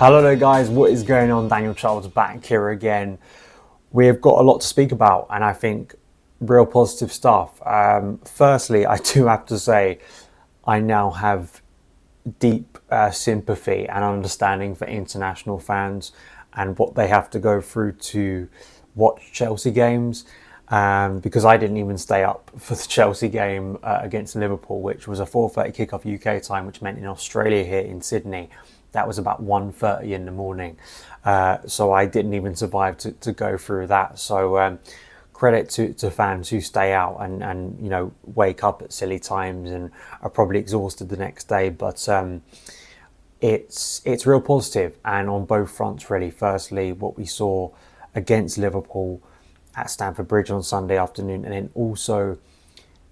Hello there guys, what is going on? Daniel Charles back here again. We've got a lot to speak about and I think real positive stuff. Firstly, I do have to say I now have deep sympathy and understanding for international fans and what they have to go through to watch Chelsea games. Because I didn't even stay up for the Chelsea game against Liverpool, which was a 4:30 kickoff UK time, which meant in Australia here in Sydney, that was about 1:30 in the morning. So I didn't even survive to go through that. So credit to fans who stay out and wake up at silly times and are probably exhausted the next day. But it's real positive and on both fronts really. Firstly, what we saw against Liverpool at Stamford Bridge on Sunday afternoon, and then also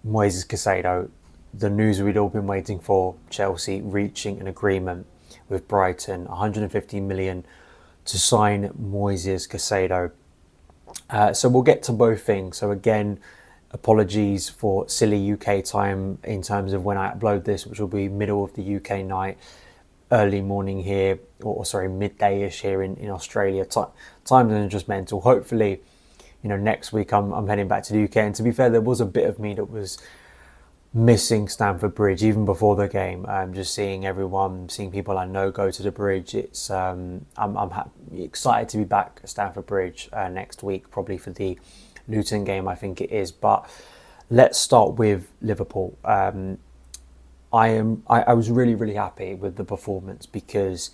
Moises Caicedo, the news we'd all been waiting for, Chelsea reaching an agreement with Brighton, 150 million to sign Moises Caicedo. So we'll get to both things. So again, apologies for silly UK time in terms of when I upload this, which will be middle of the UK night, early morning here, or sorry, midday-ish here in Australia. Time is just mental. Hopefully, next week I'm heading back to the UK. And to be fair, there was a bit of me that was missing Stamford Bridge even before the game. Just seeing everyone, seeing people I know go to the bridge. It's I'm excited to be back at Stamford Bridge next week, probably for the Luton game, I think it is. But let's start with Liverpool. I was really happy with the performance because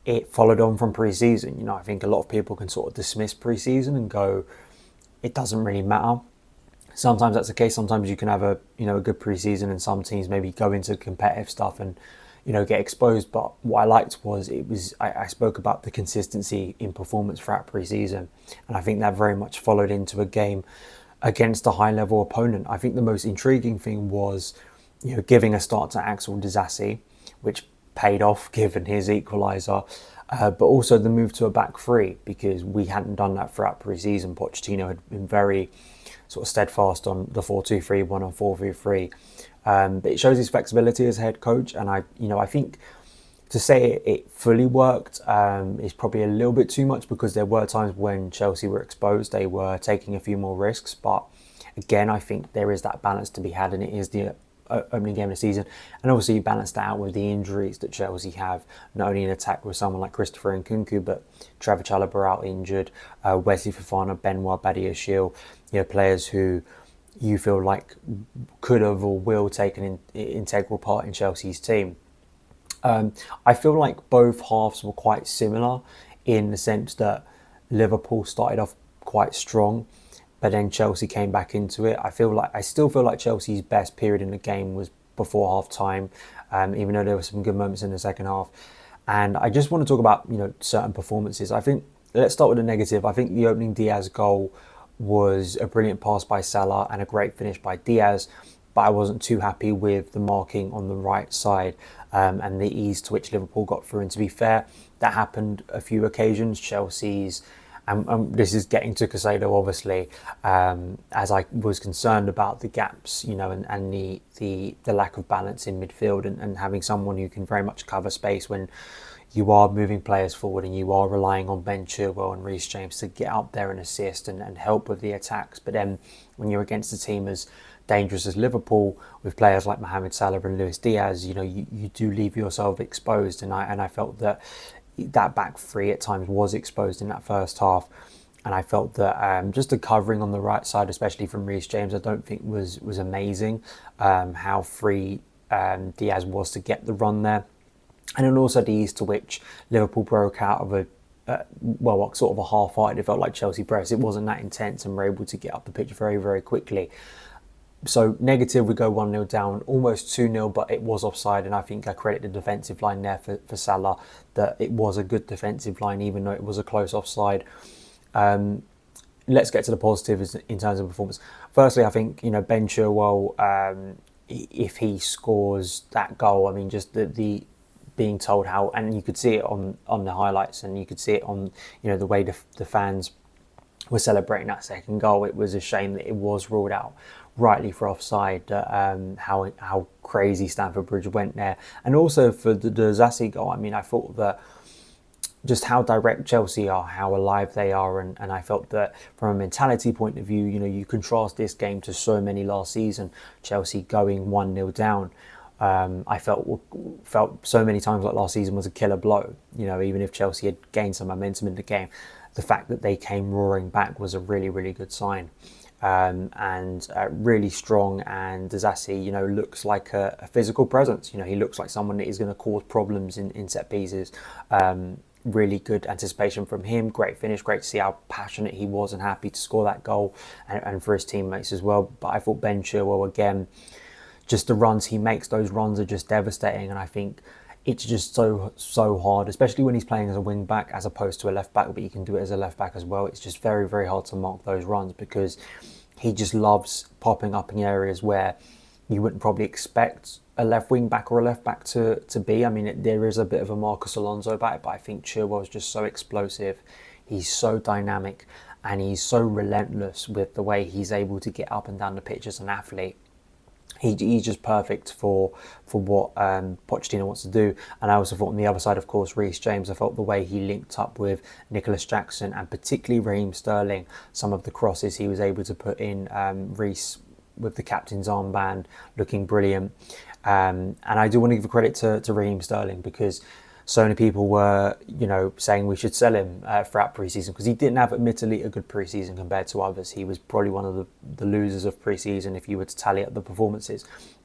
it followed on from pre-season. I think a lot of people can sort of dismiss pre-season and go, it doesn't really matter. Sometimes that's the case. Sometimes you can have a good pre-season and some teams maybe go into competitive stuff and get exposed. But what I liked was I spoke about the consistency in performance throughout pre-season, and I think that very much followed into a game against a high-level opponent. I think the most intriguing thing was giving a start to Axel Disasi, which paid off given his equaliser. But also the move to a back three, because we hadn't done that throughout pre-season. Pochettino had been very sort of steadfast on the 4-2-3-1 and 4-3-3. But it shows his flexibility as head coach. And I think to say it fully worked is probably a little bit too much, because there were times when Chelsea were exposed. They were taking a few more risks. But again, I think there is that balance to be had, and it is the opening game of the season. And obviously you balance that out with the injuries that Chelsea have, not only in attack with someone like Christopher Nkunku, but Trevor Chalobah out injured, Wesley Fofana, Benoit Badiashile, players who you feel like could have or will take an integral part in Chelsea's team. I feel like both halves were quite similar in the sense that Liverpool started off quite strong, but then Chelsea came back into it. I still feel like Chelsea's best period in the game was before half time, even though there were some good moments in the second half. And I just want to talk about certain performances. I think let's start with the negative. I think the opening Diaz goal was a brilliant pass by Salah and a great finish by Diaz, but I wasn't too happy with the marking on the right side and the ease to which Liverpool got through. And to be fair, that happened a few occasions. Chelsea's, and this is getting to Caicedo obviously, as I was concerned about the gaps, and the lack of balance in midfield and having someone who can very much cover space when you are moving players forward and you are relying on Ben Chilwell and Reece James to get up there and assist and help with the attacks. But then when you're against a team as dangerous as Liverpool, with players like Mohamed Salah and Luis Diaz, you do leave yourself exposed. And I felt that back three at times was exposed in that first half. And I felt that just the covering on the right side, especially from Reece James, I don't think was amazing. How free Diaz was to get the run there. And then also the ease to which Liverpool broke out of sort of a half-hearted, it felt like Chelsea press. It wasn't that intense and were able to get up the pitch very quickly. So negative, we go 1-0 down, almost 2-0, but it was offside. And I think I credit the defensive line there for Salah, that it was a good defensive line, even though it was a close offside. Let's get to the positives in terms of performance. Firstly, I think, Ben Chilwell, if he scores that goal, I mean, just the being told how, and you could see it on the highlights, and you could see it on the way the fans were celebrating that second goal. It was a shame that it was ruled out rightly for offside. How crazy Stamford Bridge went there, and also for the Disasi goal. I mean, I thought that just how direct Chelsea are, how alive they are, and I felt that from a mentality point of view, you contrast this game to so many last season, Chelsea going 1-0 down. I felt so many times like last season was a killer blow. Even if Chelsea had gained some momentum in the game, the fact that they came roaring back was a really, really good sign. And really strong, and Disasi, looks like a physical presence. He looks like someone that is going to cause problems in set pieces. Really good anticipation from him. Great finish. Great to see how passionate he was and happy to score that goal, and for his teammates as well. But I thought Ben Chilwell, again, just the runs he makes, those runs are just devastating. And I think it's just so hard, especially when he's playing as a wing back as opposed to a left back, but you can do it as a left back as well. It's just very, very hard to mark those runs because he just loves popping up in areas where you wouldn't probably expect a left wing back or a left back to be. I mean, there is a bit of a Marcus Alonso about it, but I think Chilwell is just so explosive. He's so dynamic and he's so relentless with the way he's able to get up and down the pitch as an athlete. He's just perfect for what Pochettino wants to do. And I also thought on the other side, of course, Reece James, I felt the way he linked up with Nicholas Jackson and particularly Raheem Sterling, some of the crosses he was able to put in, Reece with the captain's armband looking brilliant. And I do want to give credit to Raheem Sterling because so many people were, saying we should sell him throughout pre-season because he didn't have, admittedly, a good pre-season compared to others. He was probably one of the losers of pre-season if you were to tally up the performances.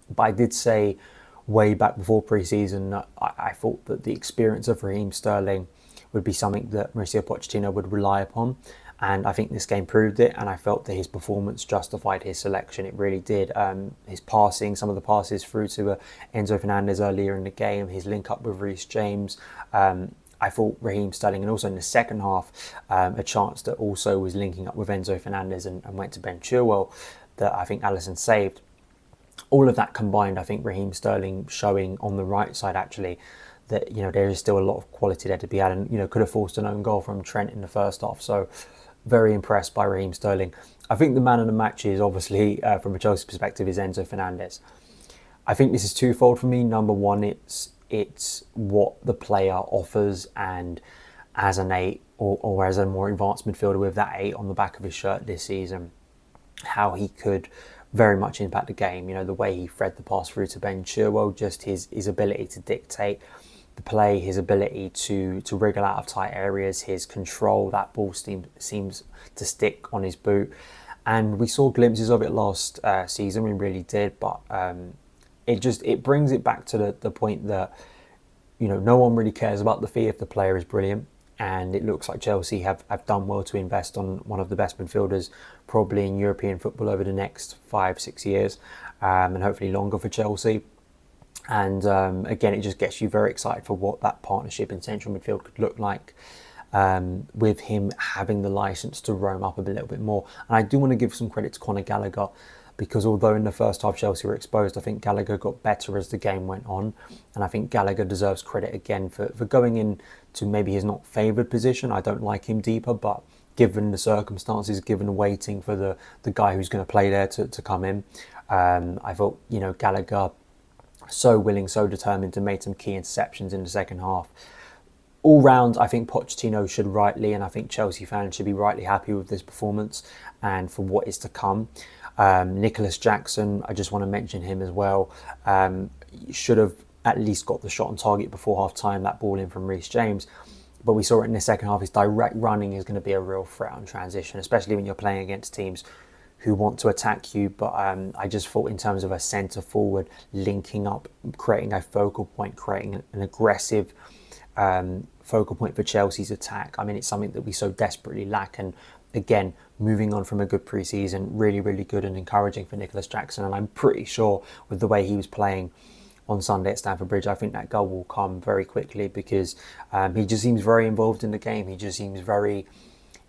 But I did say way back before pre-season that I thought that the experience of Raheem Sterling would be something that Mauricio Pochettino would rely upon. And I think this game proved it, and I felt that his performance justified his selection. It really did. His passing, some of the passes through to Enzo Fernandez earlier in the game, his link up with Reece James. I thought Raheem Sterling, and also in the second half, a chance that also was linking up with Enzo Fernandez and went to Ben Chilwell that I think Alisson saved. All of that combined, I think Raheem Sterling showing on the right side actually that there is still a lot of quality there to be had, and could have forced an own goal from Trent in the first half. So very impressed by Raheem Sterling. I think the man of the match is obviously, from a Chelsea perspective, is Enzo Fernandez. I think this is twofold for me. Number one, it's what the player offers, and as an 8 or as a more advanced midfielder with that 8 on the back of his shirt this season, how he could very much impact the game. The way he thread the pass through to Ben Chilwell, just his ability to dictate the play, his ability to wriggle out of tight areas, his control, that ball seems to stick on his boot. And we saw glimpses of it last season, we really did, but it brings it back to the point that no one really cares about the fee if the player is brilliant. And it looks like Chelsea have done well to invest on one of the best midfielders probably in European football over the next 5-6 years, and hopefully longer for Chelsea. And again, it just gets you very excited for what that partnership in central midfield could look like, with him having the licence to roam up a little bit more. And I do want to give some credit to Conor Gallagher, because although in the first half Chelsea were exposed, I think Gallagher got better as the game went on. And I think Gallagher deserves credit again for going in to maybe his not favoured position. I don't like him deeper, but given the circumstances, given the waiting for the guy who's going to play there to come in, I thought, Gallagher so willing, so determined to make some key interceptions in the second half. All round, I think Pochettino should rightly, and I think Chelsea fans should be rightly happy with this performance and for what is to come. Nicholas Jackson, I just want to mention him as well. Should have at least got the shot on target before half time, that ball in from Reece James. But we saw it in the second half. His direct running is going to be a real threat on transition, especially when you're playing against teams who want to attack you. But I just thought in terms of a centre forward linking up, creating a focal point, creating an aggressive focal point for Chelsea's attack. I mean, it's something that we so desperately lack. And again, moving on from a good pre-season, really, really good and encouraging for Nicholas Jackson. And I'm pretty sure with the way he was playing on Sunday at Stamford Bridge, I think that goal will come very quickly, because he just seems very involved in the game. He just seems very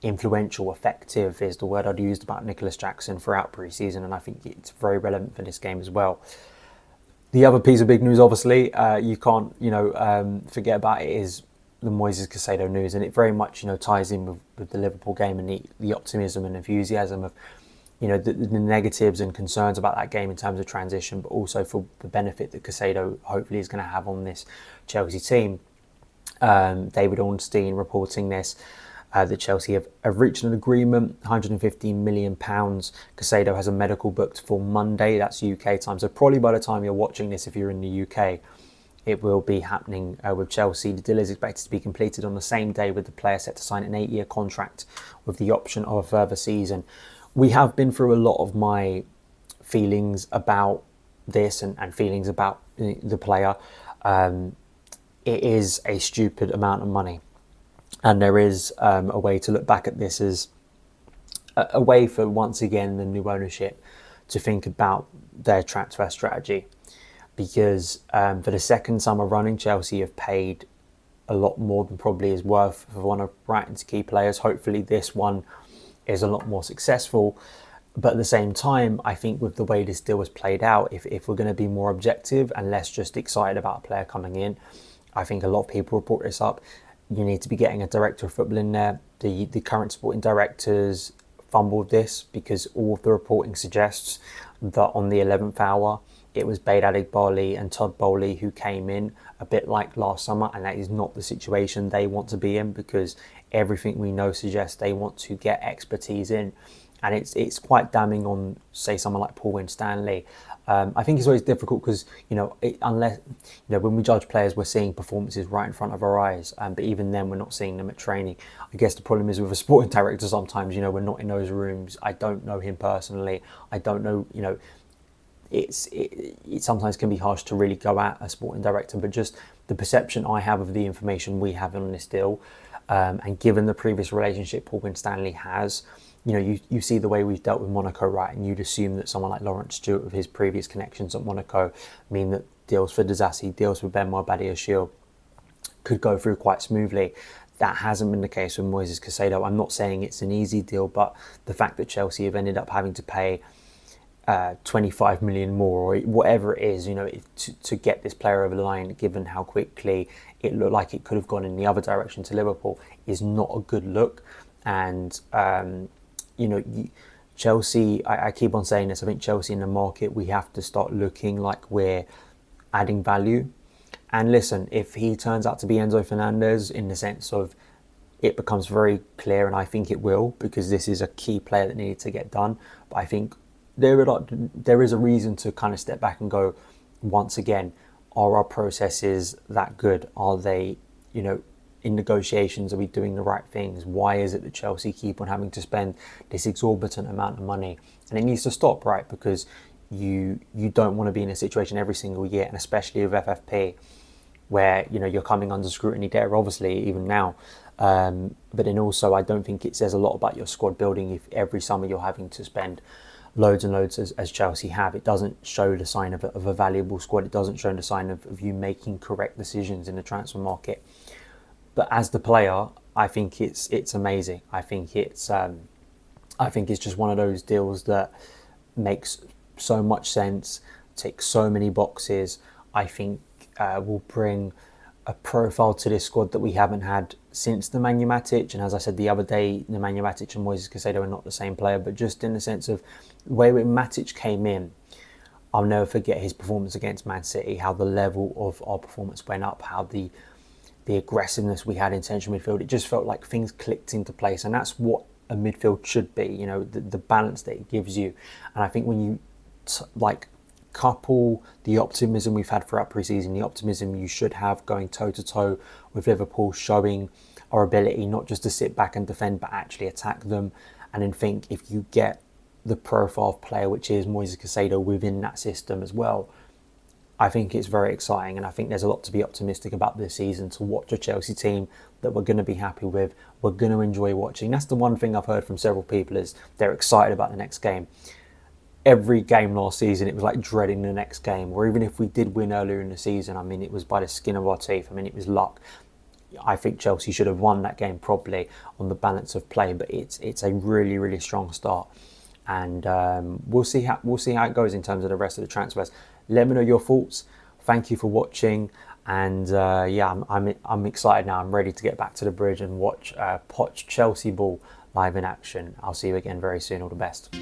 influential, effective is the word I'd used about Nicholas Jackson throughout pre-season, and I think it's very relevant for this game as well. The other piece of big news, obviously, you can't forget about it, is the Moises Caicedo news, and it very much ties in with the Liverpool game and the optimism and enthusiasm of the negatives and concerns about that game in terms of transition, but also for the benefit that Caicedo hopefully is going to have on this Chelsea team. David Ornstein reporting this, that Chelsea have reached an agreement, £115 million. Caicedo has a medical booked for Monday, that's UK time. So probably by the time you're watching this, if you're in the UK, it will be happening with Chelsea. The deal is expected to be completed on the same day, with the player set to sign an 8-year contract with the option of a further season. We have been through a lot of my feelings about this and feelings about the player. It is a stupid amount of money. And there is a way to look back at this as a way for, once again, the new ownership to think about their transfer strategy. Because for the second summer running, Chelsea have paid a lot more than probably is worth for one of Brighton's key players. Hopefully this one is a lot more successful. But at the same time, I think with the way this deal was played out, if we're going to be more objective and less just excited about a player coming in, I think a lot of people have brought this up. You need to be getting a director of football in there. The current sporting directors fumbled this because all of the reporting suggests that on the 11th hour, it was Beid Adigbali and Todd Bowley who came in, a bit like last summer, and that is not the situation they want to be in, because everything we know suggests they want to get expertise in. And it's quite damning on, say, someone like Paul Winstanley. I think it's always difficult because, unless, when we judge players, we're seeing performances right in front of our eyes. But even then, we're not seeing them at training. I guess the problem is with a sporting director sometimes, we're not in those rooms. I don't know him personally. I don't know, it sometimes can be harsh to really go at a sporting director, but just the perception I have of the information we have on this deal, and given the previous relationship Paul Winstanley has, you see the way we've dealt with Monaco, right? And you'd assume that someone like Lawrence Stewart, with his previous connections at Monaco, mean that deals for Disasi, deals for Benoit Badiashile could go through quite smoothly. That hasn't been the case with Moises Caicedo. I'm not saying it's an easy deal, but the fact that Chelsea have ended up having to pay 25 million more, or whatever it is, to get this player over the line, given how quickly it looked like it could have gone in the other direction to Liverpool, is not a good look. And Chelsea, I keep on saying this, I think Chelsea in the market, we have to start looking like we're adding value. And listen, if he turns out to be Enzo Fernandez, in the sense of it becomes very clear, and I think it will, because this is a key player that needed to get done. But I think there is a reason to kind of step back and go, once again, are our processes that good? Are they, in negotiations, are we doing the right things? Why is it that Chelsea keep on having to spend this exorbitant amount of money? And it needs to stop, right? Because you don't want to be in a situation every single year, and especially with FFP, where you're coming under scrutiny there, obviously, even now. But then also, I don't think it says a lot about your squad building if every summer you're having to spend loads and loads as Chelsea have. It doesn't show the sign of a valuable squad. It doesn't show the sign of you making correct decisions in the transfer market. But as the player, I think it's amazing. I think it's just one of those deals that makes so much sense, ticks so many boxes. I think will bring a profile to this squad that we haven't had since Nemanja Matic. And as I said the other day, Nemanja Matic and Moises Caicedo are not the same player, but just in the sense of the way when Matic came in, I'll never forget his performance against Man City, how the level of our performance went up, how the aggressiveness we had in central midfield. It just felt like things clicked into place, and that's what a midfield should be, the balance that it gives you. And I think when you couple the optimism we've had throughout pre-season, the optimism you should have going toe-to-toe with Liverpool, showing our ability not just to sit back and defend, but actually attack them, and then think if you get the profile of player, which is Moises Caicedo, within that system as well, I think it's very exciting, and I think there's a lot to be optimistic about this season, to watch a Chelsea team that we're going to be happy with, we're going to enjoy watching. That's the one thing I've heard from several people, is they're excited about the next game. Every game last season, it was like dreading the next game, or even if we did win earlier in the season, it was by the skin of our teeth. It was luck. I think Chelsea should have won that game probably on the balance of play, but it's a really, really strong start. And we'll see how it goes in terms of the rest of the transfers. Let me know your thoughts. Thank you for watching, and I'm excited now. I'm ready to get back to the bridge and watch Poch Chelsea ball live in action. I'll see you again very soon. All the best.